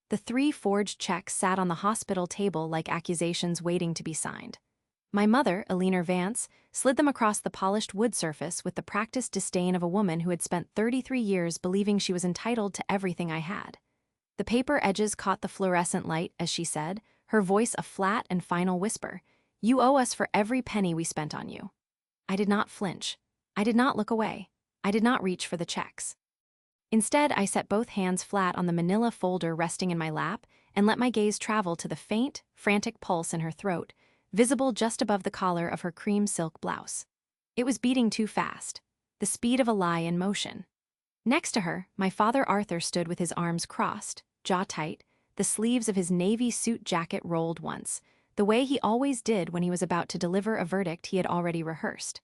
The 3 forged checks sat on the hospital table like accusations waiting to be signed. My mother, Eleanor Vance, slid them across the polished wood surface with the practiced disdain of a woman who had spent 33 years believing she was entitled to everything I had. The paper edges caught the fluorescent light as she said, her voice a flat and final whisper, "You owe us for every penny we spent on you." I did not flinch. I did not look away. I did not reach for the checks. Instead, I set both hands flat on the manila folder resting in my lap and let my gaze travel to the faint, frantic pulse in her throat, visible just above the collar of her cream silk blouse. It was beating too fast, the speed of a lie in motion. Next to her, my father Arthur stood with his arms crossed, jaw tight, the sleeves of his navy suit jacket rolled once, the way he always did when he was about to deliver a verdict he had already rehearsed.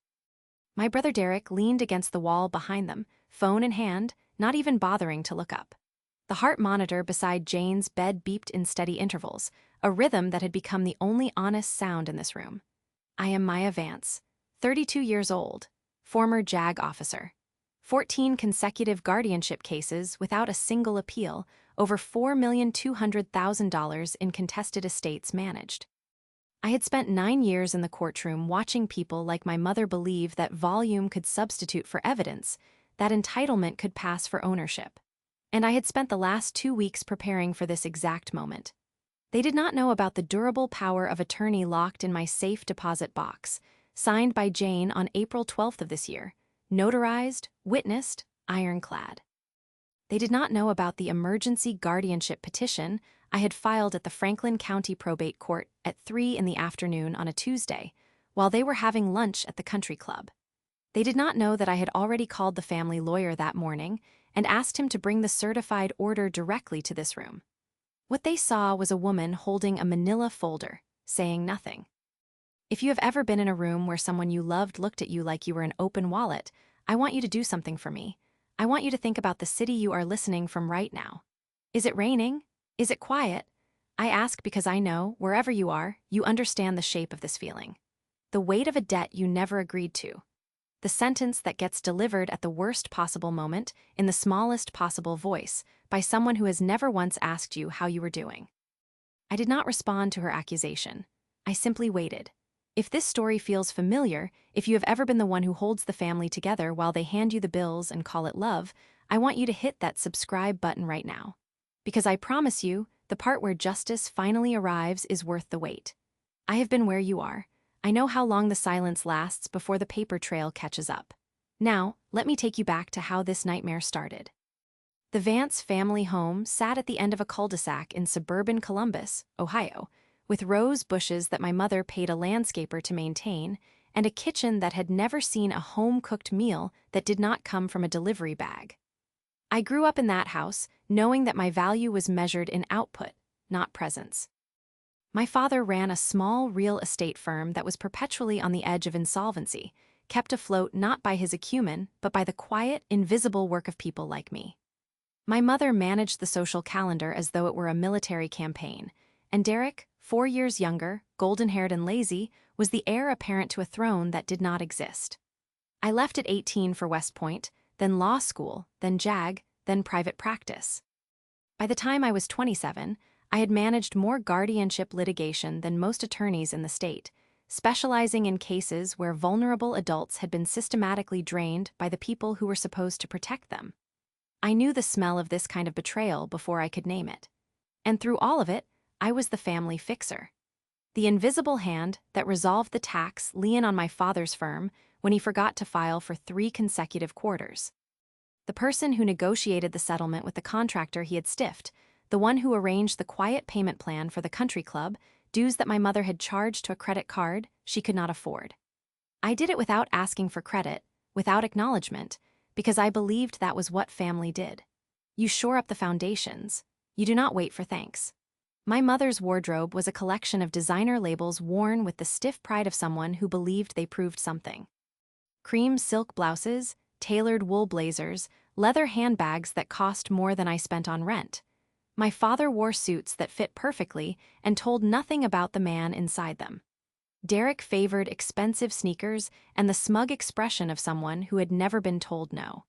My brother Derek leaned against the wall behind them, phone in hand, not even bothering to look up. The heart monitor beside Jane's bed beeped in steady intervals, a rhythm that had become the only honest sound in this room. I am Maya Vance, 32 years old, former JAG officer. 14 consecutive guardianship cases without a single appeal, over $4,200,000 in contested estates managed. I had spent 9 years in the courtroom watching people like my mother believe that volume could substitute for evidence, that entitlement could pass for ownership. And I had spent the last 2 weeks preparing for this exact moment. They did not know about the durable power of attorney locked in my safe deposit box, signed by Jane on April 12th of this year, notarized, witnessed, ironclad. They did not know about the emergency guardianship petition I had filed at the Franklin County Probate Court at 3 in the afternoon on a Tuesday, while they were having lunch at the country club. They did not know that I had already called the family lawyer that morning and asked him to bring the certified order directly to this room. What they saw was a woman holding a manila folder, saying nothing. If you have ever been in a room where someone you loved looked at you like you were an open wallet, I want you to do something for me. I want you to think about the city you are listening from right now. Is it raining? Is it quiet? I ask because I know, wherever you are, you understand the shape of this feeling. The weight of a debt you never agreed to. The sentence that gets delivered at the worst possible moment, in the smallest possible voice, by someone who has never once asked you how you were doing. I did not respond to her accusation. I simply waited. If this story feels familiar, if you have ever been the one who holds the family together while they hand you the bills and call it love, I want you to hit that subscribe button right now. Because I promise you, the part where justice finally arrives is worth the wait. I have been where you are. I know how long the silence lasts before the paper trail catches up. Now, let me take you back to how this nightmare started. The Vance family home sat at the end of a cul-de-sac in suburban Columbus, Ohio, with rose bushes that my mother paid a landscaper to maintain, and a kitchen that had never seen a home-cooked meal that did not come from a delivery bag. I grew up in that house, knowing that my value was measured in output, not presence. My father ran a small real estate firm that was perpetually on the edge of insolvency, kept afloat not by his acumen, but by the quiet, invisible work of people like me. My mother managed the social calendar as though it were a military campaign, and Derek, 4 years younger, golden-haired and lazy, was the heir apparent to a throne that did not exist. I left at 18 for West Point, then law school, then JAG, then private practice. By the time I was 27, I had managed more guardianship litigation than most attorneys in the state, specializing in cases where vulnerable adults had been systematically drained by the people who were supposed to protect them. I knew the smell of this kind of betrayal before I could name it. And through all of it, I was the family fixer. The invisible hand that resolved the tax lien on my father's firm when he forgot to file for 3 consecutive quarters. The person who negotiated the settlement with the contractor he had stiffed, the one who arranged the quiet payment plan for the country club, dues that my mother had charged to a credit card she could not afford. I did it without asking for credit, without acknowledgement, because I believed that was what family did. You shore up the foundations. You do not wait for thanks. My mother's wardrobe was a collection of designer labels worn with the stiff pride of someone who believed they proved something. Cream silk blouses, tailored wool blazers, leather handbags that cost more than I spent on rent. My father wore suits that fit perfectly and told nothing about the man inside them. Derek favored expensive sneakers and the smug expression of someone who had never been told no.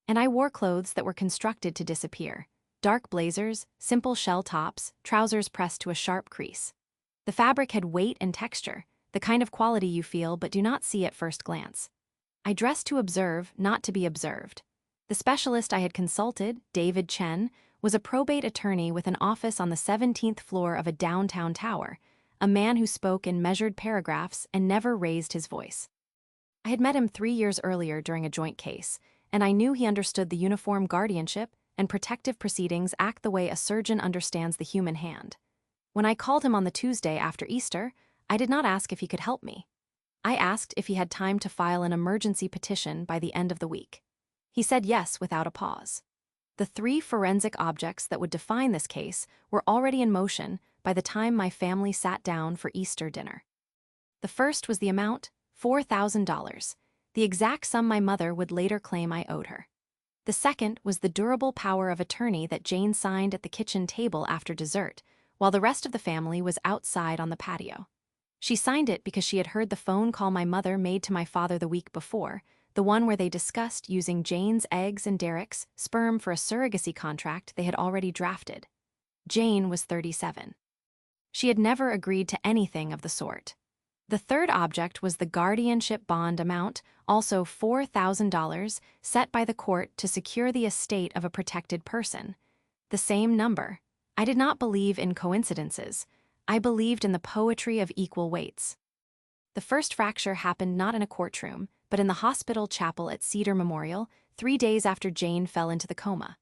And I wore clothes that were constructed to disappear. Dark blazers, simple shell tops, trousers pressed to a sharp crease. The fabric had weight and texture, the kind of quality you feel but do not see at first glance. I dressed to observe, not to be observed. The specialist I had consulted, David Chen, was a probate attorney with an office on the 17th floor of a downtown tower, a man who spoke in measured paragraphs and never raised his voice. I had met him 3 years earlier during a joint case, and I knew he understood the uniform guardianship and protective proceedings act the way a surgeon understands the human hand. When I called him on the Tuesday after Easter, I did not ask if he could help me. I asked if he had time to file an emergency petition by the end of the week. He said yes without a pause. The 3 forensic objects that would define this case were already in motion by the time my family sat down for Easter dinner. The first was the amount, $4,000, the exact sum my mother would later claim I owed her. The second was the durable power of attorney that Jane signed at the kitchen table after dessert, while the rest of the family was outside on the patio. She signed it because she had heard the phone call my mother made to my father the week before, the one where they discussed using Jane's eggs and Derek's sperm for a surrogacy contract they had already drafted. Jane was 37. She had never agreed to anything of the sort. The third object was the guardianship bond amount, also $4,000, set by the court to secure the estate of a protected person. The same number. I did not believe in coincidences. I believed in the poetry of equal weights. The first fracture happened not in a courtroom, but in the hospital chapel at Cedar Memorial, 3 days after Jane fell into the coma.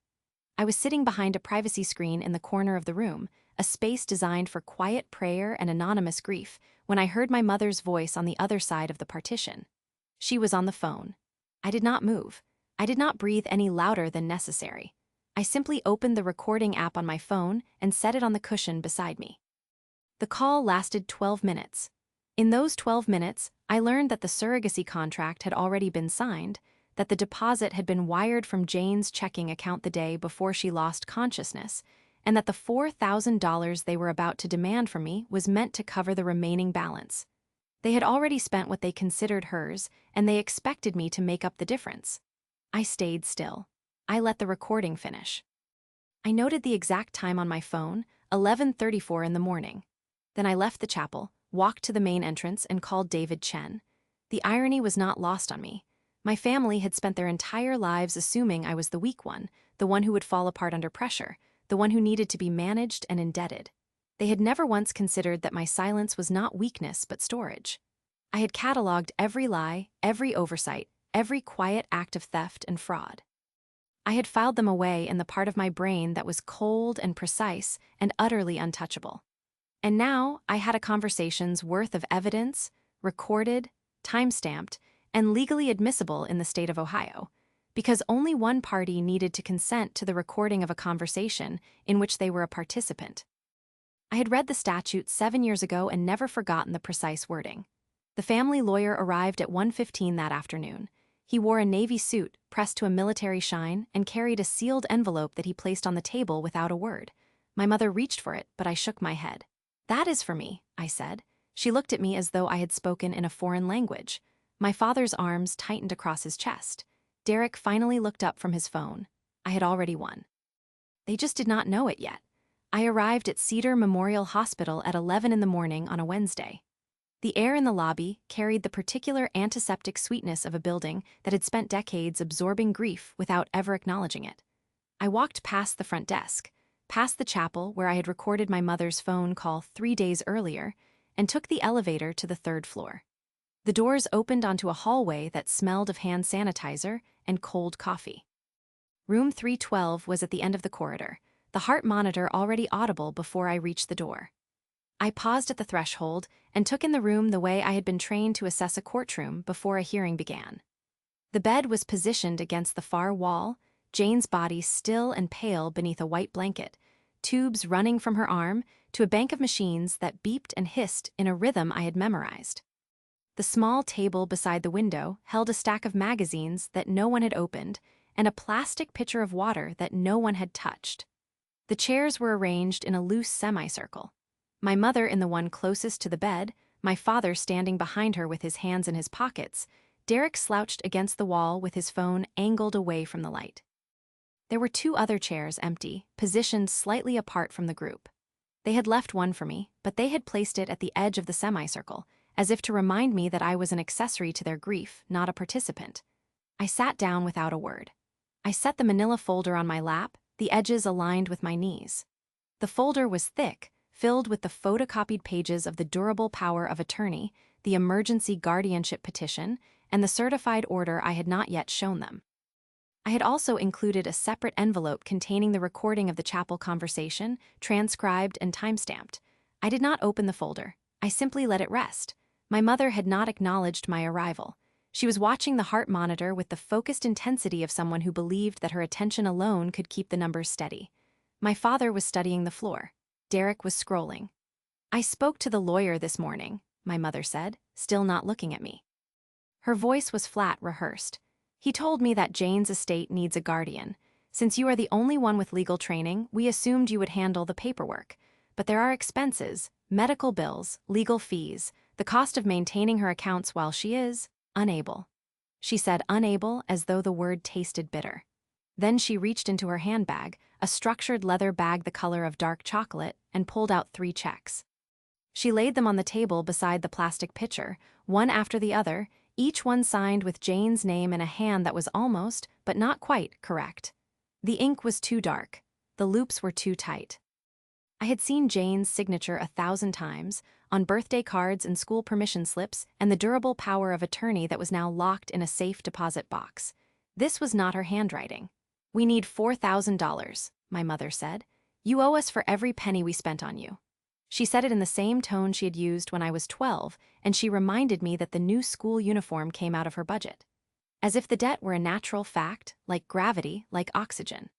I was sitting behind a privacy screen in the corner of the room, a space designed for quiet prayer and anonymous grief, when I heard my mother's voice on the other side of the partition. She was on the phone. I did not move. I did not breathe any louder than necessary. I simply opened the recording app on my phone and set it on the cushion beside me. The call lasted 12 minutes. In those 12 minutes, I learned that the surrogacy contract had already been signed, that the deposit had been wired from Jane's checking account the day before she lost consciousness, and that the $4,000 they were about to demand from me was meant to cover the remaining balance. They had already spent what they considered hers, and they expected me to make up the difference. I stayed still. I let the recording finish. I noted the exact time on my phone, 11:34 in the morning. Then I left the chapel, walked to the main entrance, and called David Chen. The irony was not lost on me. My family had spent their entire lives assuming I was the weak one, the one who would fall apart under pressure, the one who needed to be managed and indebted. They had never once considered that my silence was not weakness but storage. I had cataloged every lie, every oversight, every quiet act of theft and fraud. I had filed them away in the part of my brain that was cold and precise and utterly untouchable. And now I had a conversation's worth of evidence, recorded, time-stamped, and legally admissible in the state of Ohio, because only one party needed to consent to the recording of a conversation in which they were a participant. I had read the statute 7 years ago and never forgotten the precise wording. The family lawyer arrived at 1:15 that afternoon. He wore a navy suit, pressed to a military shine, and carried a sealed envelope that he placed on the table without a word. My mother reached for it, but I shook my head. "That is for me," I said. She looked at me as though I had spoken in a foreign language. My father's arms tightened across his chest. Derek finally looked up from his phone. I had already won. They just did not know it yet. I arrived at Cedar Memorial Hospital at 11 in the morning on a Wednesday. The air in the lobby carried the particular antiseptic sweetness of a building that had spent decades absorbing grief without ever acknowledging it. I walked past the front desk, past the chapel where I had recorded my mother's phone call 3 days earlier, and took the elevator to the 3rd floor. The doors opened onto a hallway that smelled of hand sanitizer and cold coffee. Room 312 was at the end of the corridor, the heart monitor already audible before I reached the door. I paused at the threshold and took in the room the way I had been trained to assess a courtroom before a hearing began. The bed was positioned against the far wall, Jane's body still and pale beneath a white blanket, tubes running from her arm to a bank of machines that beeped and hissed in a rhythm I had memorized. The small table beside the window held a stack of magazines that no one had opened and a plastic pitcher of water that no one had touched. The chairs were arranged in a loose semicircle. My mother in the one closest to the bed, my father standing behind her with his hands in his pockets, Derek slouched against the wall with his phone angled away from the light. There were two other chairs empty, positioned slightly apart from the group. They had left one for me, but they had placed it at the edge of the semicircle, as if to remind me that I was an accessory to their grief, not a participant. I sat down without a word. I set the manila folder on my lap, the edges aligned with my knees. The folder was thick, filled with the photocopied pages of the durable power of attorney, the emergency guardianship petition, and the certified order I had not yet shown them. I had also included a separate envelope containing the recording of the chapel conversation, transcribed and timestamped. I did not open the folder. I simply let it rest. My mother had not acknowledged my arrival. She was watching the heart monitor with the focused intensity of someone who believed that her attention alone could keep the numbers steady. My father was studying the floor. Derek was scrolling. "I spoke to the lawyer this morning," my mother said, still not looking at me. Her voice was flat, rehearsed. "He told me that Jane's estate needs a guardian. Since you are the only one with legal training, we assumed you would handle the paperwork. But there are expenses, medical bills, legal fees, the cost of maintaining her accounts while she is unable." She said unable as though the word tasted bitter. Then she reached into her handbag, a structured leather bag the color of dark chocolate, and pulled out 3 checks. She laid them on the table beside the plastic pitcher, one after the other, each one signed with Jane's name in a hand that was almost, but not quite, correct. The ink was too dark. The loops were too tight. I had seen Jane's signature 1,000 times, on birthday cards and school permission slips, and the durable power of attorney that was now locked in a safe deposit box. This was not her handwriting. "We need $4,000, my mother said. "You owe us for every penny we spent on you." She said it in the same tone she had used when I was 12, and she reminded me that the new school uniform came out of her budget. As if the debt were a natural fact, like gravity, like oxygen.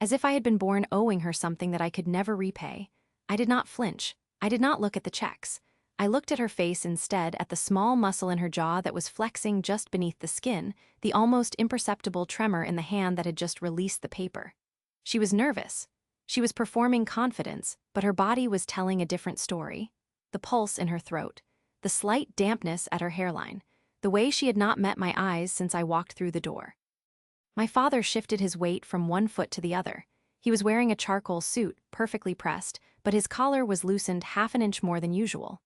As if I had been born owing her something that I could never repay. I did not flinch. I did not look at the checks. I looked at her face instead, at the small muscle in her jaw that was flexing just beneath the skin, the almost imperceptible tremor in the hand that had just released the paper. She was nervous. She was performing confidence, but her body was telling a different story. The pulse in her throat, the slight dampness at her hairline, the way she had not met my eyes since I walked through the door. My father shifted his weight from one foot to the other. He was wearing a charcoal suit, perfectly pressed, but his collar was loosened half an inch more than usual.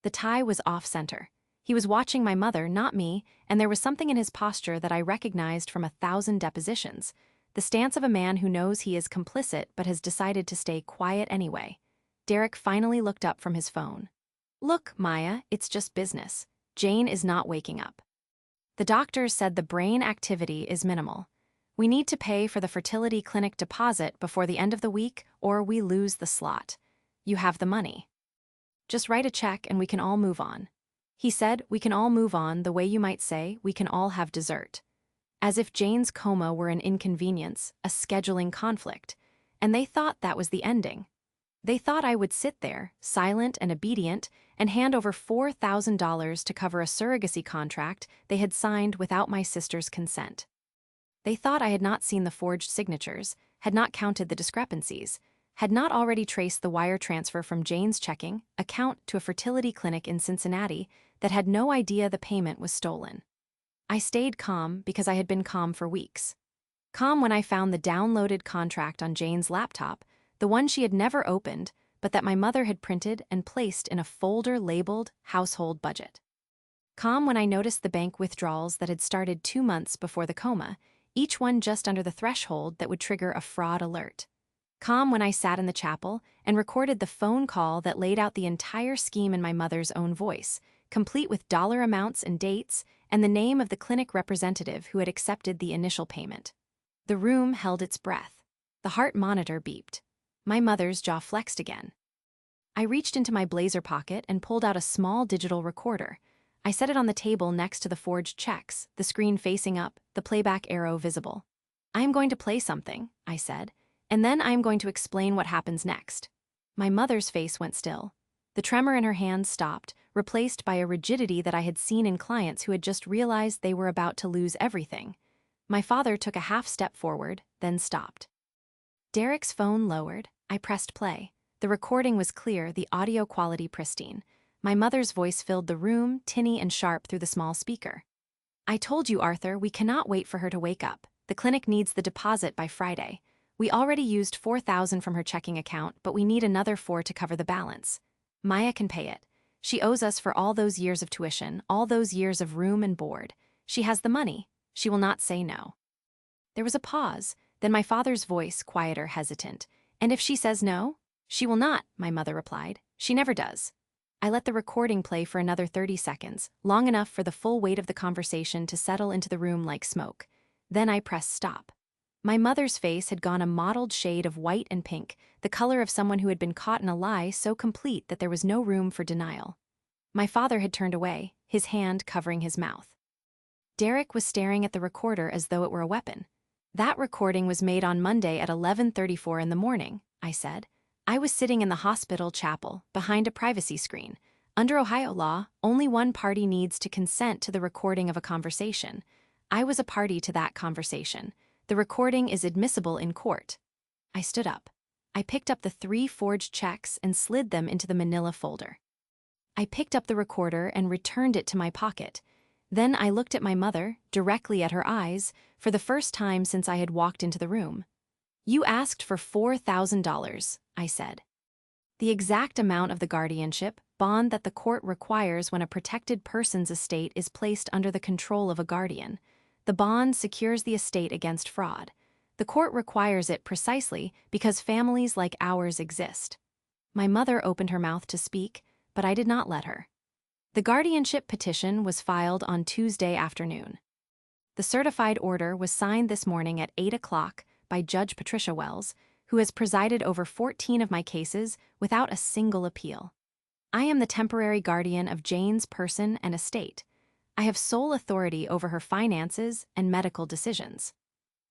The tie was off-center. He was watching my mother, not me, and there was something in his posture that I recognized from 1,000 depositions. The stance of a man who knows he is complicit but has decided to stay quiet anyway. Derek finally looked up from his phone. "Look, Maya, it's just business. Jane is not waking up. The doctors said the brain activity is minimal. We need to pay for the fertility clinic deposit before the end of the week, or we lose the slot. You have the money. Just write a check and we can all move on." He said, "We can all move on, the way you might say, we can all have dessert." As if Jane's coma were an inconvenience, a scheduling conflict. And they thought that was the ending. They thought I would sit there, silent and obedient, and hand over $4,000 to cover a surrogacy contract they had signed without my sister's consent. They thought I had not seen the forged signatures, had not counted the discrepancies, had not already traced the wire transfer from Jane's checking account to a fertility clinic in Cincinnati that had no idea the payment was stolen. I stayed calm because I had been calm for weeks. Calm when I found the downloaded contract on Jane's laptop, the one she had never opened, but that my mother had printed and placed in a folder labeled Household Budget. Calm when I noticed the bank withdrawals that had started 2 months before the coma, each one just under the threshold that would trigger a fraud alert. Calm when I sat in the chapel and recorded the phone call that laid out the entire scheme in my mother's own voice, complete with dollar amounts and dates, and the name of the clinic representative who had accepted the initial payment. The room held its breath. The heart monitor beeped. My mother's jaw flexed again. I reached into my blazer pocket and pulled out a small digital recorder. I set it on the table next to the forged checks, the screen facing up, the playback arrow visible. "I am going to play something," I said, "and then I am going to explain what happens next." My mother's face went still. The tremor in her hands stopped, replaced by a rigidity that I had seen in clients who had just realized they were about to lose everything. My father took a half step forward, then stopped. Derek's phone lowered. I pressed play. The recording was clear, the audio quality pristine. My mother's voice filled the room, tinny and sharp through the small speaker. "I told you, Arthur, we cannot wait for her to wake up. The clinic needs the deposit by Friday. We already used $4,000 from her checking account, but we need another $4,000 to cover the balance. Maya can pay it. She owes us for all those years of tuition, all those years of room and board. She has the money. She will not say no. There was a pause, then my father's voice, quieter, hesitant. And if she says no? She will not, my mother replied. She never does. I let the recording play for another 30 seconds, long enough for the full weight of the conversation to settle into the room like smoke. Then I pressed stop. My mother's face had gone a mottled shade of white and pink, the color of someone who had been caught in a lie so complete that there was no room for denial. My father had turned away, his hand covering his mouth. Derek was staring at the recorder as though it were a weapon. That recording was made on Monday at 11:34 in the morning, I said. I was sitting in the hospital chapel, behind a privacy screen. Under Ohio law, only one party needs to consent to the recording of a conversation. I was a party to that conversation. The recording is admissible in court. I stood up. I picked up the 3 forged checks and slid them into the manila folder. I picked up the recorder and returned it to my pocket. Then I looked at my mother, directly at her eyes, for the first time since I had walked into the room. You asked for $4,000, I said. The exact amount of the guardianship bond that the court requires when a protected person's estate is placed under the control of a guardian. The bond secures the estate against fraud. The court requires it precisely because families like ours exist. My mother opened her mouth to speak, but I did not let her. The guardianship petition was filed on Tuesday afternoon. The certified order was signed this morning at 8 o'clock by Judge Patricia Wells, who has presided over 14 of my cases without a single appeal. I am the temporary guardian of Jane's person and estate. I have sole authority over her finances and medical decisions.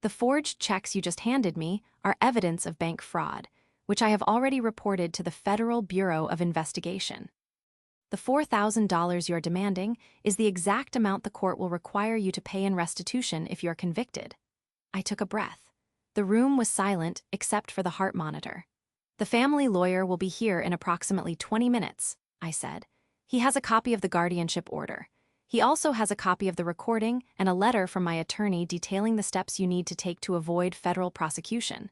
The forged checks you just handed me are evidence of bank fraud, which I have already reported to the Federal Bureau of Investigation. The $4,000 you're demanding is the exact amount the court will require you to pay in restitution if you're convicted. I took a breath. The room was silent except for the heart monitor. The family lawyer will be here in approximately 20 minutes, I said. He has a copy of the guardianship order. He also has a copy of the recording and a letter from my attorney detailing the steps you need to take to avoid federal prosecution.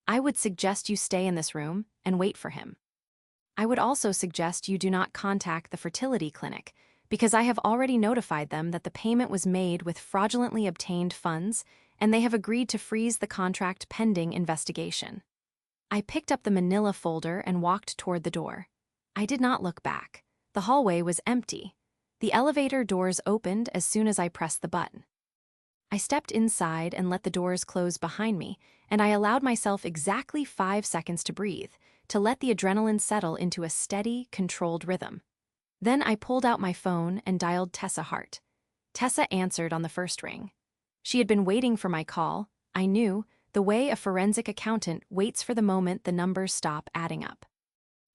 I would suggest you stay in this room and wait for him. I would also suggest you do not contact the fertility clinic, because I have already notified them that the payment was made with fraudulently obtained funds, and they have agreed to freeze the contract pending investigation. I picked up the manila folder and walked toward the door. I did not look back. The hallway was empty. The elevator doors opened as soon as I pressed the button. I stepped inside and let the doors close behind me, and I allowed myself exactly 5 seconds to breathe, to let the adrenaline settle into a steady, controlled rhythm. Then I pulled out my phone and dialed Tessa Hart. Tessa answered on the first ring. She had been waiting for my call. I knew, the way a forensic accountant waits for the moment the numbers stop adding up.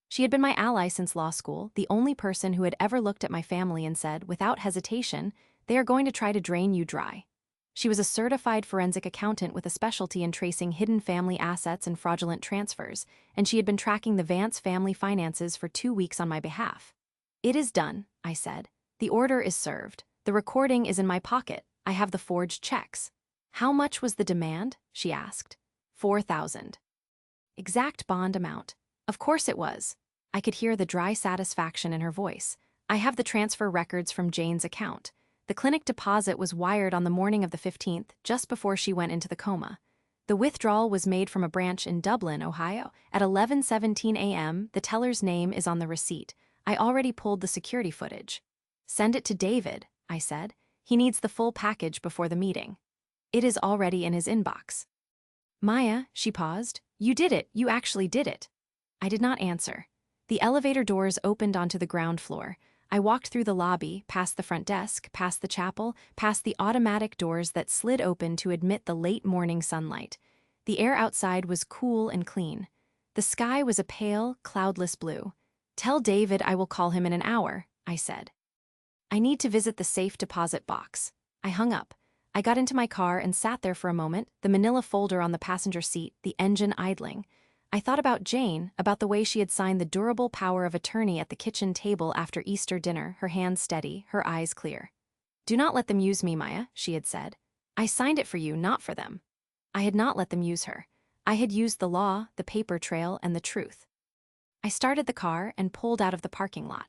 She had been my ally since law school, the only person who had ever looked at my family and said, without hesitation, "They are going to try to drain you dry." She was a certified forensic accountant with a specialty in tracing hidden family assets and fraudulent transfers, and she had been tracking the Vance family finances for 2 weeks on my behalf. "It is done," I said. "The order is served. The recording is in my pocket. I have the forged checks." "How much was the demand?" she asked. $4,000. Exact bond amount. Of course it was. I could hear the dry satisfaction in her voice. "I have the transfer records from Jane's account. The clinic deposit was wired on the morning of the 15th, just before she went into the coma. The withdrawal was made from a branch in Dublin, Ohio, at 11:17 a.m. The teller's name is on the receipt. I already pulled the security footage." "Send it to David," I said. "He needs the full package before the meeting." "It is already in his inbox." "Maya," she paused. "You did it. You actually did it." I did not answer. The elevator doors opened onto the ground floor. I walked through the lobby, past the front desk, past the chapel, past the automatic doors that slid open to admit the late morning sunlight. The air outside was cool and clean. The sky was a pale, cloudless blue. "Tell David I will call him in an hour," I said. "I need to visit the safe deposit box." I hung up. I got into my car and sat there for a moment, the manila folder on the passenger seat, the engine idling. I thought about Jane, about the way she had signed the durable power of attorney at the kitchen table after Easter dinner, her hands steady, her eyes clear. "Do not let them use me, Maya," she had said. I signed it for you, not for them. I had not let them use her. I had used the law, the paper trail, and the truth. I started the car and pulled out of the parking lot.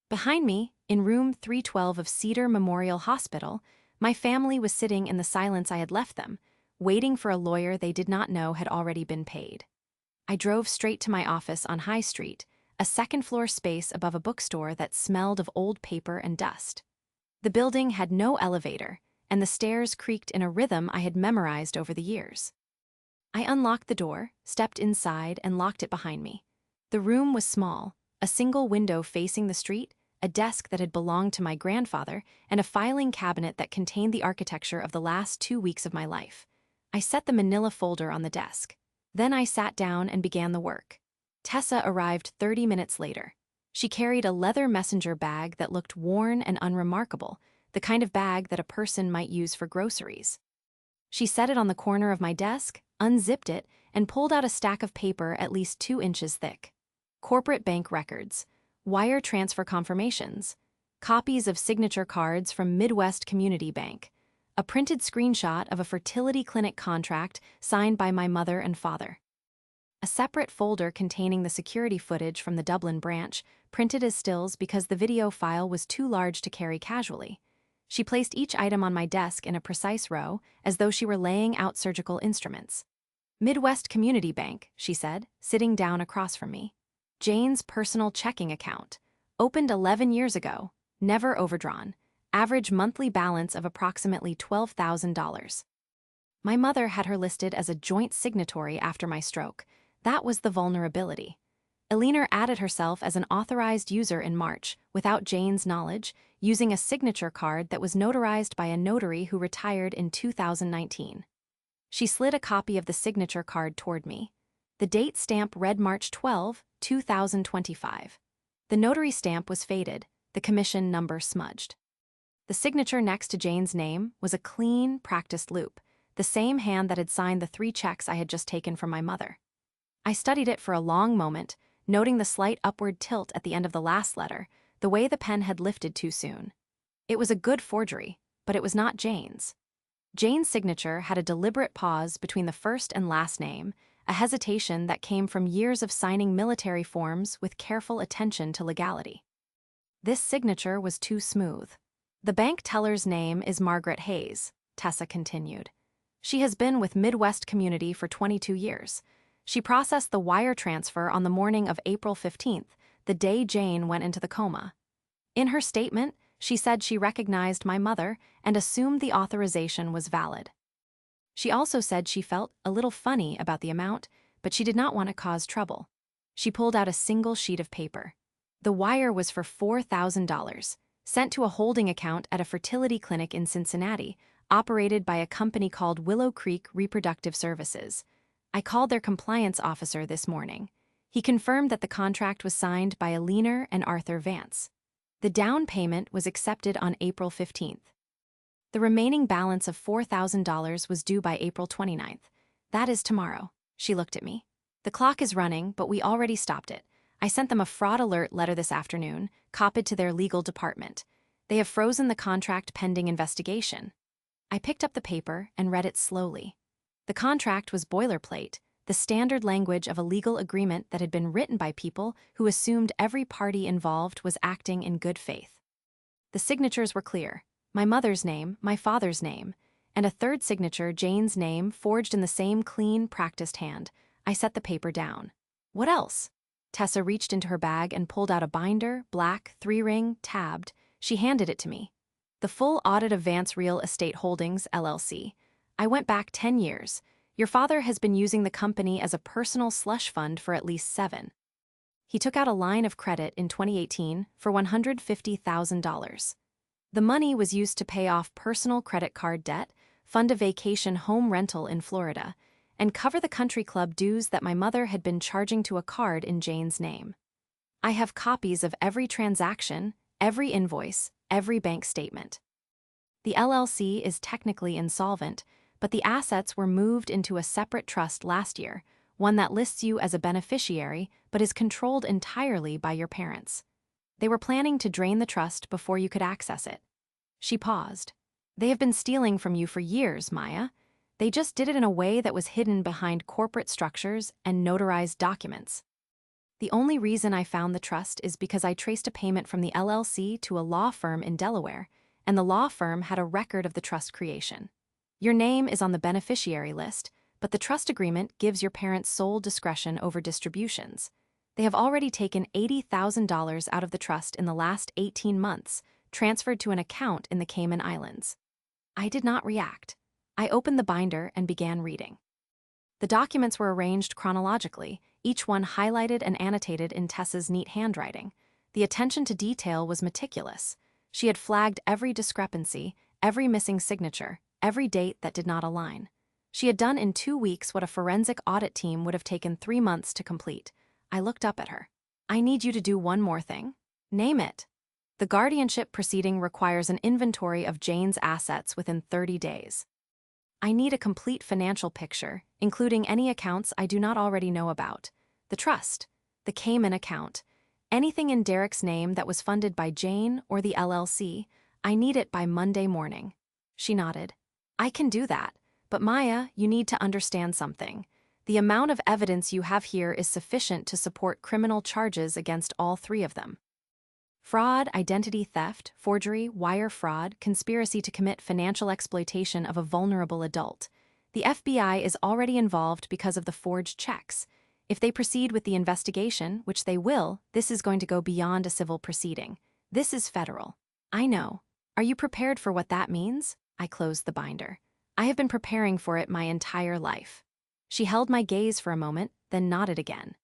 Behind me, in room 312 of Cedar Memorial Hospital, my family was sitting in the silence I had left them, waiting for a lawyer they did not know had already been paid. I drove straight to my office on High Street, a second-floor space above a bookstore that smelled of old paper and dust. The building had no elevator, and the stairs creaked in a rhythm I had memorized over the years. I unlocked the door, stepped inside, and locked it behind me. The room was small, a single window facing the street, a desk that had belonged to my grandfather, and a filing cabinet that contained the architecture of the last 2 weeks of my life. I set the manila folder on the desk. Then I sat down and began the work. Tessa arrived 30 minutes later. She carried a leather messenger bag that looked worn and unremarkable, the kind of bag that a person might use for groceries. She set it on the corner of my desk, unzipped it, and pulled out a stack of paper at least 2 inches thick. Corporate bank records, wire transfer confirmations, copies of signature cards from Midwest Community Bank, a printed screenshot of a fertility clinic contract signed by my mother and father. A separate folder containing the security footage from the Dublin branch, printed as stills because the video file was too large to carry casually. She placed each item on my desk in a precise row, as though she were laying out surgical instruments. Midwest Community Bank, she said, sitting down across from me. Jane's personal checking account. Opened 11 years ago, never overdrawn. Average monthly balance of approximately $12,000. My mother had her listed as a joint signatory after my stroke. That was the vulnerability. Elinor added herself as an authorized user in March, without Jane's knowledge, using a signature card that was notarized by a notary who retired in 2019. She slid a copy of the signature card toward me. The date stamp read March 12, 2025. The notary stamp was faded, the commission number smudged. The signature next to Jane's name was a clean, practiced loop, the same hand that had signed the 3 checks I had just taken from my mother. I studied it for a long moment, noting the slight upward tilt at the end of the last letter, the way the pen had lifted too soon. It was a good forgery, but it was not Jane's. Jane's signature had a deliberate pause between the first and last name, a hesitation that came from years of signing military forms with careful attention to legality. This signature was too smooth. The bank teller's name is Margaret Hayes, Tessa continued. She has been with Midwest Community for 22 years. She processed the wire transfer on the morning of April 15th, the day Jane went into the coma. In her statement, she said she recognized my mother and assumed the authorization was valid. She also said she felt a little funny about the amount, but she did not want to cause trouble. She pulled out a single sheet of paper. The wire was for $4,000, sent to a holding account at a fertility clinic in Cincinnati, operated by a company called Willow Creek Reproductive Services. I called their compliance officer this morning. He confirmed that the contract was signed by Elinor and Arthur Vance. The down payment was accepted on April 15th. The remaining balance of $4,000 was due by April 29th. That is tomorrow. She looked at me. The clock is running, but we already stopped it. I sent them a fraud alert letter this afternoon, copied to their legal department. They have frozen the contract pending investigation. I picked up the paper and read it slowly. The contract was boilerplate, the standard language of a legal agreement that had been written by people who assumed every party involved was acting in good faith. The signatures were clear: my mother's name, my father's name, and a third signature, Jane's name, forged in the same clean, practiced hand. I set the paper down. What else? Tessa reached into her bag and pulled out a binder, black, 3-ring, tabbed. She handed it to me. The full audit of Vance Real Estate Holdings, LLC. I went back 10 years. Your father has been using the company as a personal slush fund for at least 7. He took out a line of credit in 2018 for $150,000. The money was used to pay off personal credit card debt, fund a vacation home rental in Florida, and cover the country club dues that my mother had been charging to a card in Jane's name. I have copies of every transaction, every invoice, every bank statement. The LLC is technically insolvent, but the assets were moved into a separate trust last year, one that lists you as a beneficiary but is controlled entirely by your parents. They were planning to drain the trust before you could access it. She paused. They have been stealing from you for years, Maya. They just did it in a way that was hidden behind corporate structures and notarized documents. The only reason I found the trust is because I traced a payment from the LLC to a law firm in Delaware, and the law firm had a record of the trust creation. Your name is on the beneficiary list, but the trust agreement gives your parents sole discretion over distributions. They have already taken $80,000 out of the trust in the last 18 months, transferred to an account in the Cayman Islands. I did not react. I opened the binder and began reading. The documents were arranged chronologically, each one highlighted and annotated in Tessa's neat handwriting. The attention to detail was meticulous. She had flagged every discrepancy, every missing signature, every date that did not align. She had done in 2 weeks what a forensic audit team would have taken 3 months to complete. I looked up at her. I need you to do one more thing. Name it. The guardianship proceeding requires an inventory of Jane's assets within 30 days. I need a complete financial picture, including any accounts I do not already know about. The trust, the Cayman account, anything in Derek's name that was funded by Jane or the LLC. I need it by Monday morning. She nodded. I can do that, but Maya, you need to understand something. The amount of evidence you have here is sufficient to support criminal charges against all 3 of them. Fraud, identity theft, forgery, wire fraud, conspiracy to commit financial exploitation of a vulnerable adult. The FBI is already involved because of the forged checks. If they proceed with the investigation, which they will, this is going to go beyond a civil proceeding. This is federal. I know. Are you prepared for what that means? I closed the binder. I have been preparing for it my entire life. She held my gaze for a moment, then nodded again.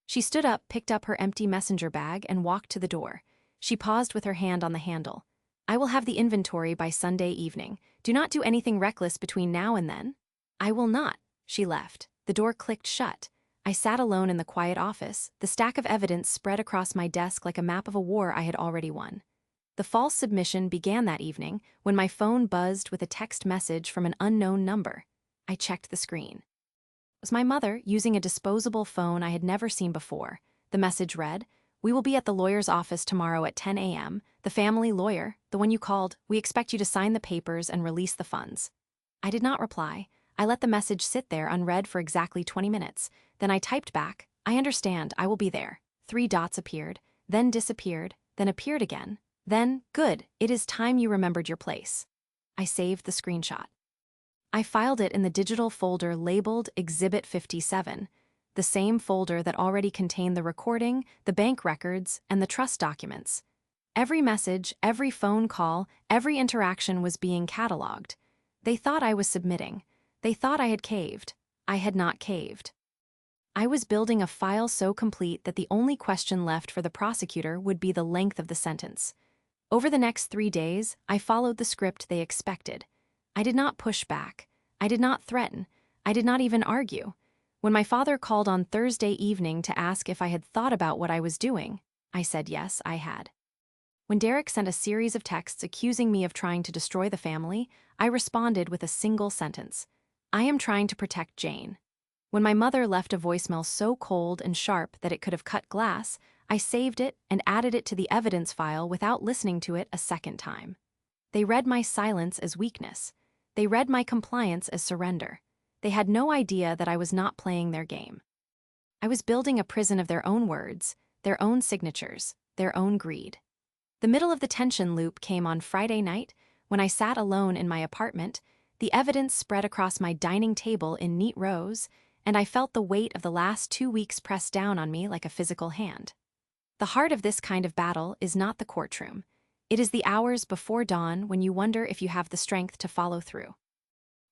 She stood up, picked up her empty messenger bag, and walked to the door. She paused with her hand on the handle. I will have the inventory by Sunday evening. Do not do anything reckless between now and then. I will not. She left. The door clicked shut. I sat alone in the quiet office, the stack of evidence spread across my desk like a map of a war I had already won. The false submission began that evening when my phone buzzed with a text message from an unknown number. I checked the screen. It was my mother using a disposable phone I had never seen before. The message read, "We will be at the lawyer's office tomorrow at 10 a.m. The family lawyer, the one you called, we expect you to sign the papers and release the funds." I did not reply. I let the message sit there unread for exactly 20 minutes. Then I typed back, "I understand, I will be there." 3 dots appeared, then disappeared, then appeared again. Then, "Good, it is time you remembered your place." I saved the screenshot. I filed it in the digital folder labeled Exhibit 57, the same folder that already contained the recording, the bank records, and the trust documents. Every message, every phone call, every interaction was being cataloged. They thought I was submitting. They thought I had caved. I had not caved. I was building a file so complete that the only question left for the prosecutor would be the length of the sentence. Over the next 3 days, I followed the script they expected. I did not push back. I did not threaten. I did not even argue. When my father called on Thursday evening to ask if I had thought about what I was doing, I said yes, I had. When Derek sent a series of texts accusing me of trying to destroy the family, I responded with a single sentence. I am trying to protect Jane. When my mother left a voicemail so cold and sharp that it could have cut glass, I saved it and added it to the evidence file without listening to it a second time. They read my silence as weakness. They read my compliance as surrender. They had no idea that I was not playing their game. I was building a prison of their own words, their own signatures, their own greed. The middle of the tension loop came on Friday night when I sat alone in my apartment, the evidence spread across my dining table in neat rows, and I felt the weight of the last 2 weeks press down on me like a physical hand. The heart of this kind of battle is not the courtroom. It is the hours before dawn when you wonder if you have the strength to follow through.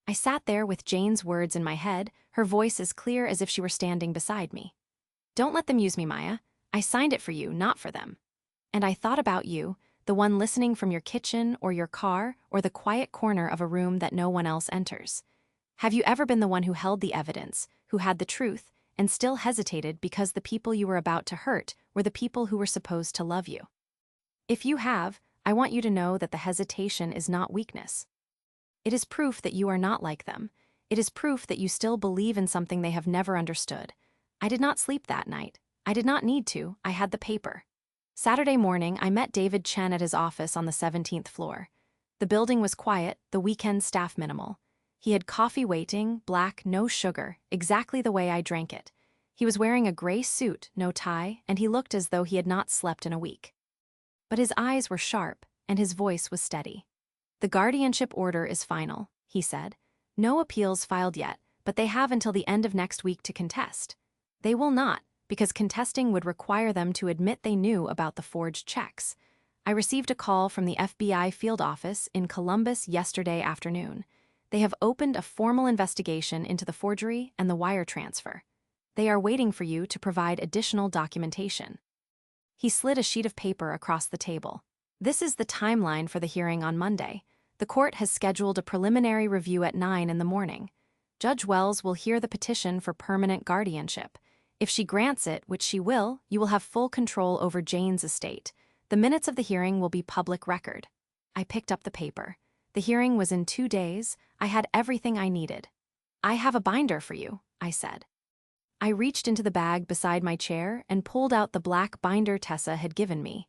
I sat there with Jane's words in my head, her voice as clear as if she were standing beside me. "Don't let them use me, Maya. I signed it for you, not for them." And I thought about you, the one listening from your kitchen or your car or the quiet corner of a room that no one else enters. Have you ever been the one who held the evidence, who had the truth, and still hesitated because the people you were about to hurt were the people who were supposed to love you? If you have, I want you to know that the hesitation is not weakness. It is proof that you are not like them. It is proof that you still believe in something they have never understood. I did not sleep that night. I did not need to. I had the paper. Saturday morning, I met David Chen at his office on the 17th floor. The building was quiet, the weekend staff minimal. He had coffee waiting, black, no sugar, exactly the way I drank it. He was wearing a gray suit, no tie, and he looked as though he had not slept in a week. But his eyes were sharp, and his voice was steady. "The guardianship order is final," he said. "No appeals filed yet, but they have until the end of next week to contest. They will not, because contesting would require them to admit they knew about the forged checks. I received a call from the FBI field office in Columbus yesterday afternoon. They have opened a formal investigation into the forgery and the wire transfer. They are waiting for you to provide additional documentation." He slid a sheet of paper across the table. "This is the timeline for the hearing on Monday. The court has scheduled a preliminary review at 9 in the morning. Judge Wells will hear the petition for permanent guardianship. If she grants it, which she will, you will have full control over Jane's estate. The minutes of the hearing will be public record." I picked up the paper. The hearing was in 2 days. I had everything I needed. "I have a binder for you," I said. I reached into the bag beside my chair and pulled out the black binder Tessa had given me.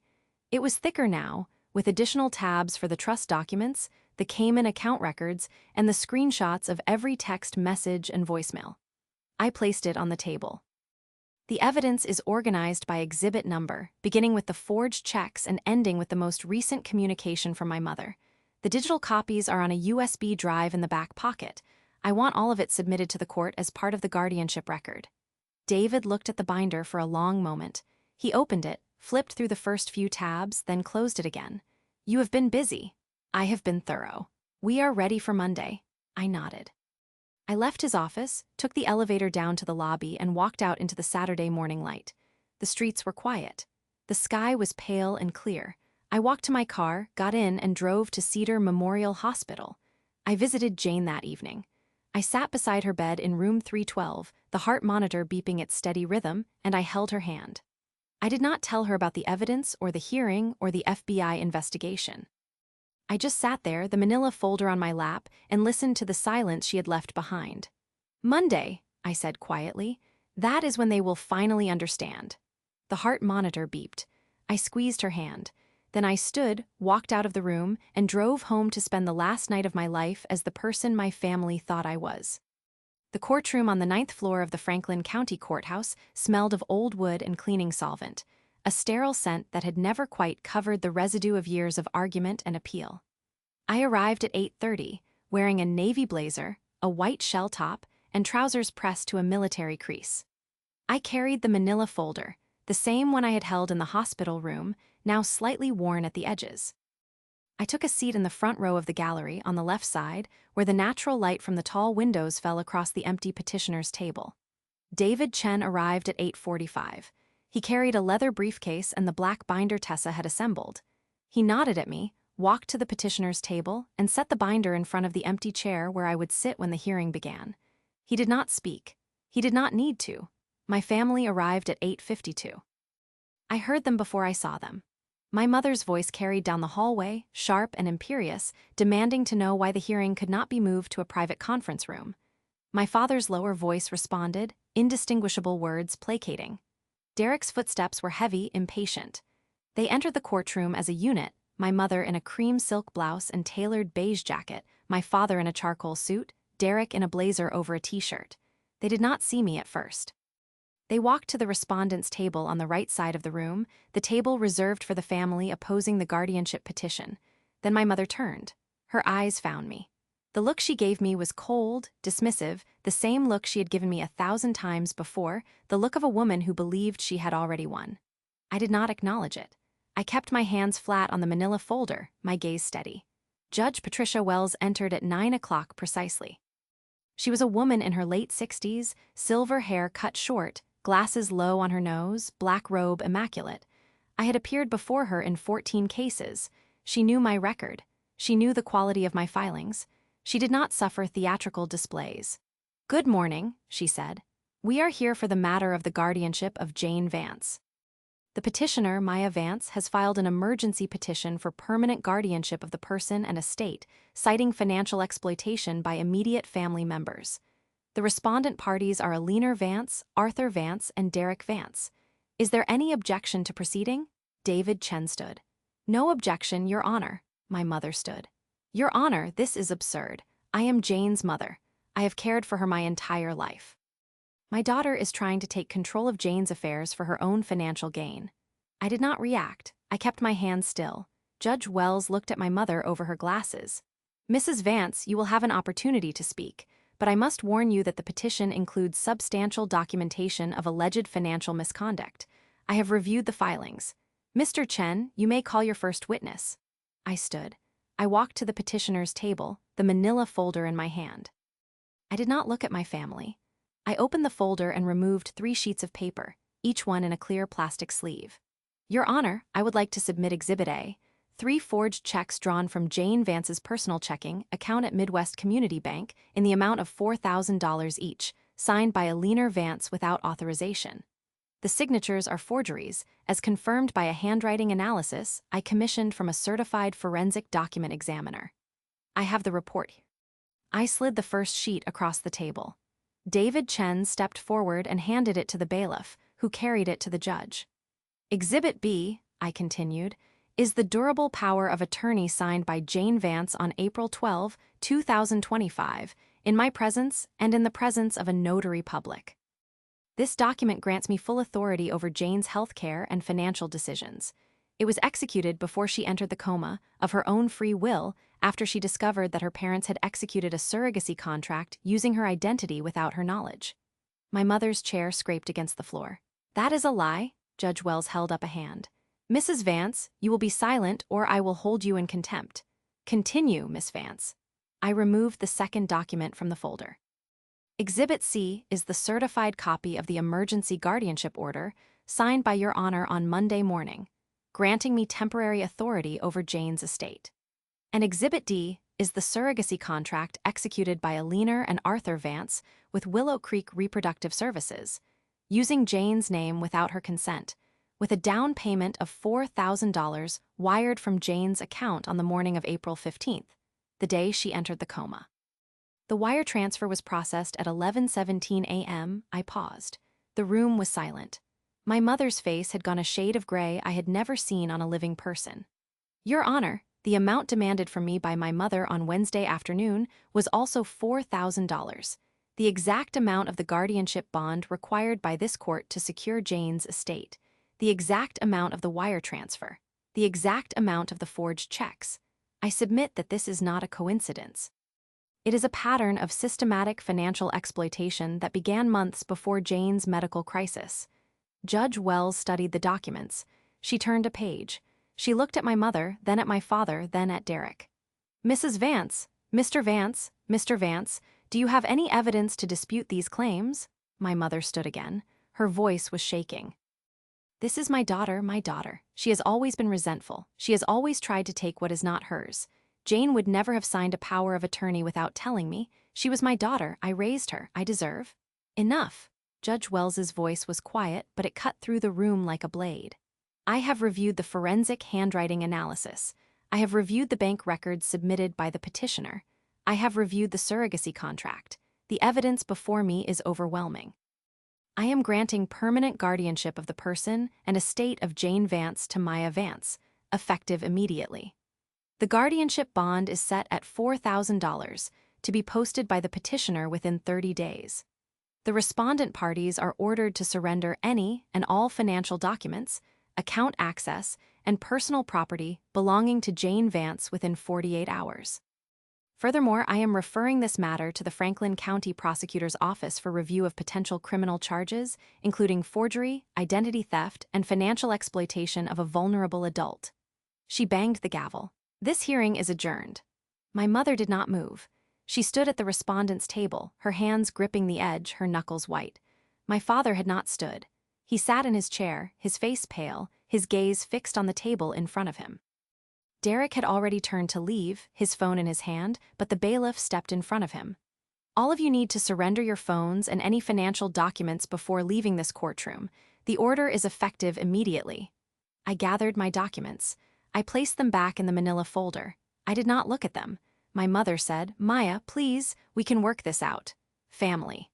It was thicker now, with additional tabs for the trust documents, the Cayman account records, and the screenshots of every text message and voicemail. I placed it on the table. The evidence is organized by exhibit number, beginning with the forged checks and ending with the most recent communication from my mother. The digital copies are on a USB drive in the back pocket. I want all of it submitted to the court as part of the guardianship record. David looked at the binder for a long moment. He opened it, flipped through the first few tabs, then closed it again. "You have been busy." "I have been thorough. We are ready for Monday." I nodded. I left his office, took the elevator down to the lobby, and walked out into the Saturday morning light. The streets were quiet. The sky was pale and clear. I walked to my car, got in, and drove to Cedar Memorial Hospital. I visited Jane that evening. I sat beside her bed in room 312, the heart monitor beeping its steady rhythm, and I held her hand. I did not tell her about the evidence or the hearing or the FBI investigation. I just sat there, the manila folder on my lap, and listened to the silence she had left behind. "Monday," I said quietly. "That is when they will finally understand." The heart monitor beeped. I squeezed her hand. Then I stood, walked out of the room, and drove home to spend the last night of my life as the person my family thought I was. The courtroom on the 9th floor of the Franklin County Courthouse smelled of old wood and cleaning solvent, a sterile scent that had never quite covered the residue of years of argument and appeal. I arrived at 8:30, wearing a navy blazer, a white shell top, and trousers pressed to a military crease. I carried the manila folder, the same one I had held in the hospital room, now slightly worn at the edges. I took a seat in the front row of the gallery on the left side, where the natural light from the tall windows fell across the empty petitioner's table. David Chen arrived at 8:45. He carried a leather briefcase and the black binder Tessa had assembled. He nodded at me, walked to the petitioner's table, and set the binder in front of the empty chair where I would sit when the hearing began. He did not speak. He did not need to. My family arrived at 8:52. I heard them before I saw them. My mother's voice carried down the hallway, sharp and imperious, demanding to know why the hearing could not be moved to a private conference room. My father's lower voice responded, indistinguishable words placating. Derek's footsteps were heavy, impatient. They entered the courtroom as a unit, my mother in a cream silk blouse and tailored beige jacket, my father in a charcoal suit, Derek in a blazer over a t-shirt. They did not see me at first. They walked to the respondent's table on the right side of the room, the table reserved for the family opposing the guardianship petition. Then my mother turned. Her eyes found me. The look she gave me was cold, dismissive, the same look she had given me 1,000 times before, the look of a woman who believed she had already won. I did not acknowledge it. I kept my hands flat on the manila folder, my gaze steady. Judge Patricia Wells entered at 9 o'clock precisely. She was a woman in her late 60s, silver hair cut short, glasses low on her nose, black robe immaculate. I had appeared before her in 14 cases. She knew my record. She knew the quality of my filings. She did not suffer theatrical displays. "Good morning," she said. "We are here for the matter of the guardianship of Jane Vance. The petitioner, Maya Vance, has filed an emergency petition for permanent guardianship of the person and estate, citing financial exploitation by immediate family members. The respondent parties are Alina Vance, Arthur Vance, and Derek Vance. Is there any objection to proceeding?" David Chen stood. "No objection, Your Honor." My mother stood. Your Honor, this is absurd. I am Jane's mother. I have cared for her my entire life. My daughter is trying to take control of Jane's affairs for her own financial gain. I did not react. I kept my hands still. Judge Wells looked at my mother over her glasses. Mrs. Vance, you will have an opportunity to speak, but I must warn you that the petition includes substantial documentation of alleged financial misconduct. I have reviewed the filings. Mr. Chen, you may call your first witness. I stood. I walked to the petitioner's table, the manila folder in my hand. I did not look at my family. I opened the folder and removed 3 sheets of paper, each one in a clear plastic sleeve. Your Honor, I would like to submit Exhibit A, 3 forged checks drawn from Jane Vance's personal checking account at Midwest Community Bank in the amount of $4,000 each, signed by Alina Vance without authorization. The signatures are forgeries, as confirmed by a handwriting analysis I commissioned from a certified forensic document examiner. I have the report. I slid the first sheet across the table. David Chen stepped forward and handed it to the bailiff, who carried it to the judge. Exhibit B, I continued, is the durable power of attorney signed by Jane Vance on April 12, 2025, in my presence and in the presence of a notary public. This document grants me full authority over Jane's health care and financial decisions. It was executed before she entered the coma, of her own free will, after she discovered that her parents had executed a surrogacy contract using her identity without her knowledge. My mother's chair scraped against the floor. That is a lie. Judge Wells held up a hand. Mrs. Vance, you will be silent or I will hold you in contempt. Continue, Miss Vance. I removed the second document from the folder. Exhibit C is the certified copy of the emergency guardianship order signed by Your Honor on Monday morning, granting me temporary authority over Jane's estate. And Exhibit D is the surrogacy contract executed by Alina and Arthur Vance with Willow Creek Reproductive Services, using Jane's name without her consent, with a down payment of $4,000 wired from Jane's account on the morning of April 15th, the day she entered the coma. The wire transfer was processed at 11:17 a.m. I paused. The room was silent. My mother's face had gone a shade of gray I had never seen on a living person. Your Honor, the amount demanded from me by my mother on Wednesday afternoon was also $4,000, the exact amount of the guardianship bond required by this court to secure Jane's estate, the exact amount of the wire transfer, the exact amount of the forged checks. I submit that this is not a coincidence. It is a pattern of systematic financial exploitation that began months before Jane's medical crisis. Judge Wells studied the documents. She turned a page. She looked at my mother, then at my father, then at Derek. Mrs. Vance, Mr. Vance, Mr. Vance, do you have any evidence to dispute these claims? My mother stood again. Her voice was shaking. This is my daughter, my daughter. She has always been resentful. She has always tried to take what is not hers. Jane would never have signed a power of attorney without telling me. She was my daughter. I raised her. I deserve. Enough. Judge Wells's voice was quiet, but it cut through the room like a blade. I have reviewed the forensic handwriting analysis. I have reviewed the bank records submitted by the petitioner. I have reviewed the surrogacy contract. The evidence before me is overwhelming. I am granting permanent guardianship of the person and estate of Jane Vance to Maya Vance, effective immediately. The guardianship bond is set at $4,000 to be posted by the petitioner within 30 days. The respondent parties are ordered to surrender any and all financial documents, account access, and personal property belonging to Jane Vance within 48 hours. Furthermore, I am referring this matter to the Franklin County Prosecutor's Office for review of potential criminal charges, including forgery, identity theft, and financial exploitation of a vulnerable adult. She banged the gavel. This hearing is adjourned. My mother did not move. She stood at the respondent's table, her hands gripping the edge, her knuckles white. My father had not stood. He sat in his chair, his face pale, his gaze fixed on the table in front of him. Derek had already turned to leave, his phone in his hand, but the bailiff stepped in front of him. All of you need to surrender your phones and any financial documents before leaving this courtroom. The order is effective immediately. I gathered my documents. I placed them back in the manila folder. I did not look at them. My mother said, Maya, please, we can work this out. Family.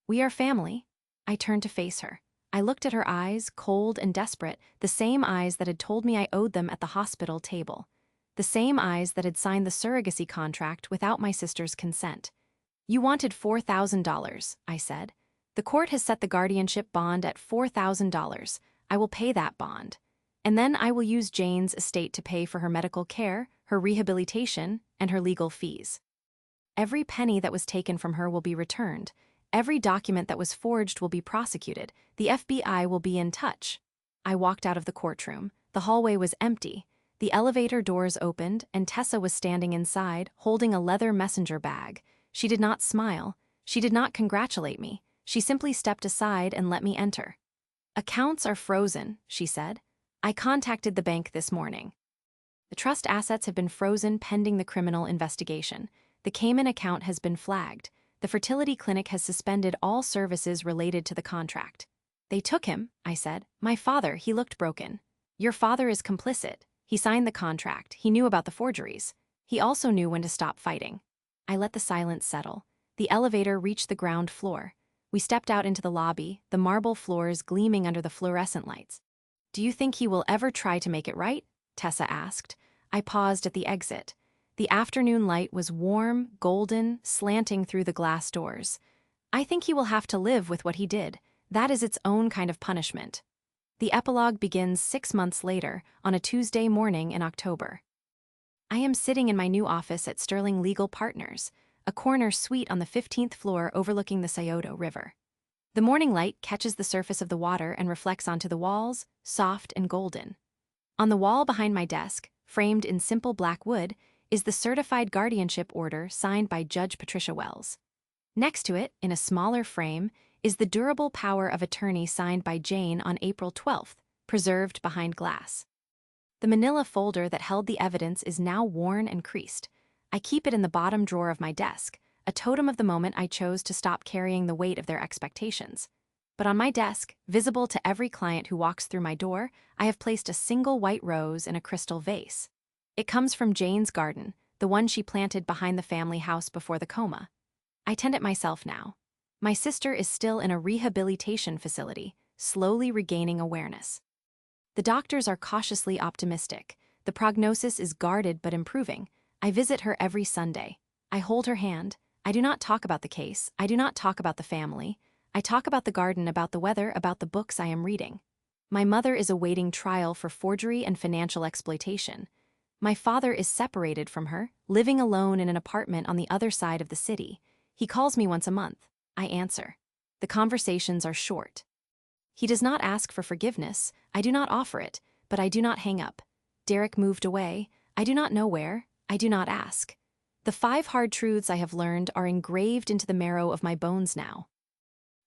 We are family. I turned to face her. I looked at her eyes, cold and desperate, the same eyes that had told me I owed them at the hospital table. the same eyes that had signed the surrogacy contract without my sister's consent. "You wanted $4,000, I said. "The court has set the guardianship bond at $4,000. I will pay that bond. And then I will use Jane's estate to pay for her medical care, her rehabilitation, and her legal fees. Every penny that was taken from her will be returned. Every document that was forged will be prosecuted. The FBI will be in touch." I walked out of the courtroom. The hallway was empty. The elevator doors opened, and Tessa was standing inside, holding a leather messenger bag. She did not smile. She did not congratulate me. She simply stepped aside and let me enter. "Accounts are frozen," she said. "I contacted the bank this morning. The trust assets have been frozen pending the criminal investigation. The Cayman account has been flagged. The fertility clinic has suspended all services related to the contract." "They took him," I said. "My father, he looked broken." "Your father is complicit. He signed the contract. He knew about the forgeries. He also knew when to stop fighting." I let the silence settle. The elevator reached the ground floor. We stepped out into the lobby, the marble floors gleaming under the fluorescent lights. "Do you think he will ever try to make it right?" Tessa asked. I paused at the exit. The afternoon light was warm, golden, slanting through the glass doors. "I think he will have to live with what he did. That is its own kind of punishment." The epilogue begins 6 months later, on a Tuesday morning in October. I am sitting in my new office at Sterling Legal Partners, a corner suite on the 15th floor overlooking the Scioto River. The morning light catches the surface of the water and reflects onto the walls, soft and golden. On the wall behind my desk, framed in simple black wood, is the certified guardianship order signed by Judge Patricia Wells. Next to it, in a smaller frame, is the durable power of attorney signed by Jane on April 12th, preserved behind glass. The manila folder that held the evidence is now worn and creased. I keep it in the bottom drawer of my desk, a totem of the moment I chose to stop carrying the weight of their expectations. But on my desk, visible to every client who walks through my door, I have placed a single white rose in a crystal vase. It comes from Jane's garden, the one she planted behind the family house before the coma. I tend it myself now. My sister is still in a rehabilitation facility, slowly regaining awareness. The doctors are cautiously optimistic. The prognosis is guarded but improving. I visit her every Sunday. I hold her hand. I do not talk about the case. I do not talk about the family. I talk about the garden, about the weather, about the books I am reading. My mother is awaiting trial for forgery and financial exploitation. My father is separated from her, living alone in an apartment on the other side of the city. He calls me once a month. I answer. The conversations are short. He does not ask for forgiveness. I do not offer it, but I do not hang up. Derek moved away. I do not know where. I do not ask. The 5 hard truths I have learned are engraved into the marrow of my bones now.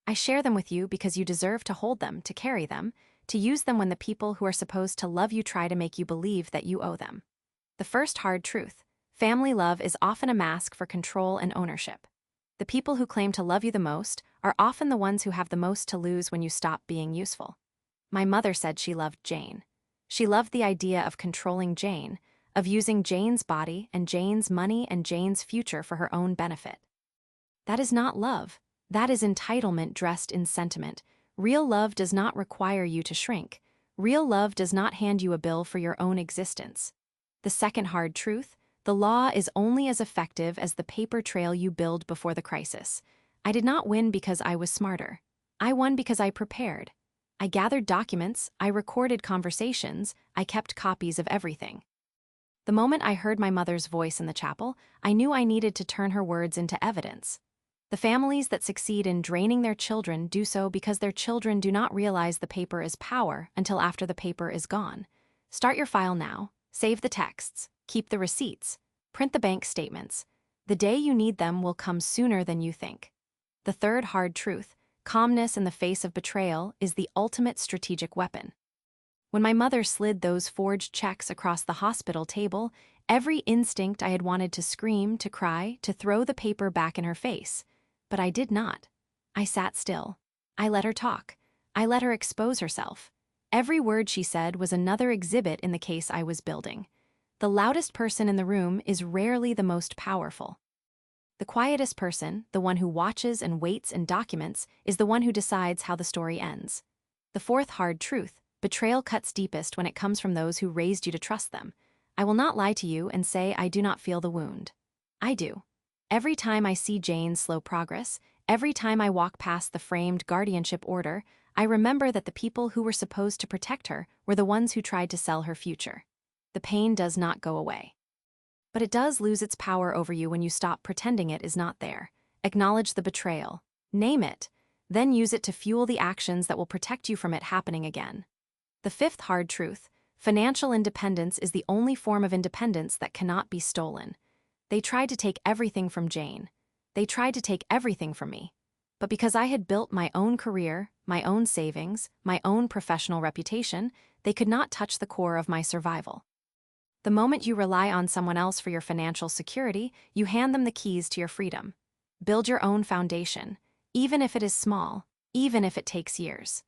I share them with you because you deserve to hold them, to carry them, to use them when the people who are supposed to love you try to make you believe that you owe them. The first hard truth: family love is often a mask for control and ownership. The people who claim to love you the most are often the ones who have the most to lose when you stop being useful. My mother said she loved Jane. She loved the idea of controlling Jane, of using Jane's body and Jane's money and Jane's future for her own benefit. That is not love. That is entitlement dressed in sentiment. Real love does not require you to shrink. Real love does not hand you a bill for your own existence. The second hard truth: the law is only as effective as the paper trail you build before the crisis. I did not win because I was smarter. I won because I prepared. I gathered documents, I recorded conversations, I kept copies of everything. The moment I heard my mother's voice in the chapel, I knew I needed to turn her words into evidence. The families that succeed in draining their children do so because their children do not realize the paper is power until after the paper is gone. Start your file now. Save the texts. Keep the receipts. Print the bank statements. The day you need them will come sooner than you think. The third hard truth: calmness in the face of betrayal is the ultimate strategic weapon. When my mother slid those forged checks across the hospital table, every instinct I had wanted to scream, to cry, to throw the paper back in her face. But I did not. I sat still. I let her talk. I let her expose herself. Every word she said was another exhibit in the case I was building. The loudest person in the room is rarely the most powerful. The quietest person, the one who watches and waits and documents, is the one who decides how the story ends. The fourth hard truth: betrayal cuts deepest when it comes from those who raised you to trust them. I will not lie to you and say I do not feel the wound. I do. Every time I see Jane's slow progress, every time I walk past the framed guardianship order, I remember that the people who were supposed to protect her were the ones who tried to sell her future. The pain does not go away. But it does lose its power over you when you stop pretending it is not there. Acknowledge the betrayal. Name it. Then use it to fuel the actions that will protect you from it happening again. The fifth hard truth: financial independence is the only form of independence that cannot be stolen. They tried to take everything from Jane. They tried to take everything from me. But because I had built my own career, my own savings, my own professional reputation, they could not touch the core of my survival. The moment you rely on someone else for your financial security, you hand them the keys to your freedom. Build your own foundation, even if it is small, even if it takes years.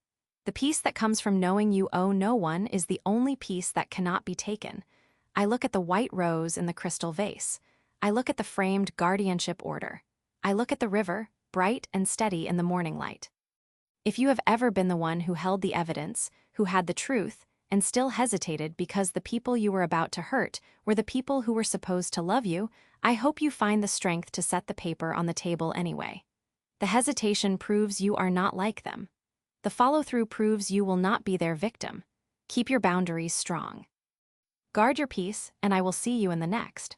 The peace that comes from knowing you owe no one is the only peace that cannot be taken. I look at the white rose in the crystal vase. I look at the framed guardianship order. I look at the river, bright and steady in the morning light. If you have ever been the one who held the evidence, who had the truth, and still hesitated because the people you were about to hurt were the people who were supposed to love you, I hope you find the strength to set the paper on the table anyway. The hesitation proves you are not like them. The follow-through proves you will not be their victim. Keep your boundaries strong. Guard your peace, and I will see you in the next.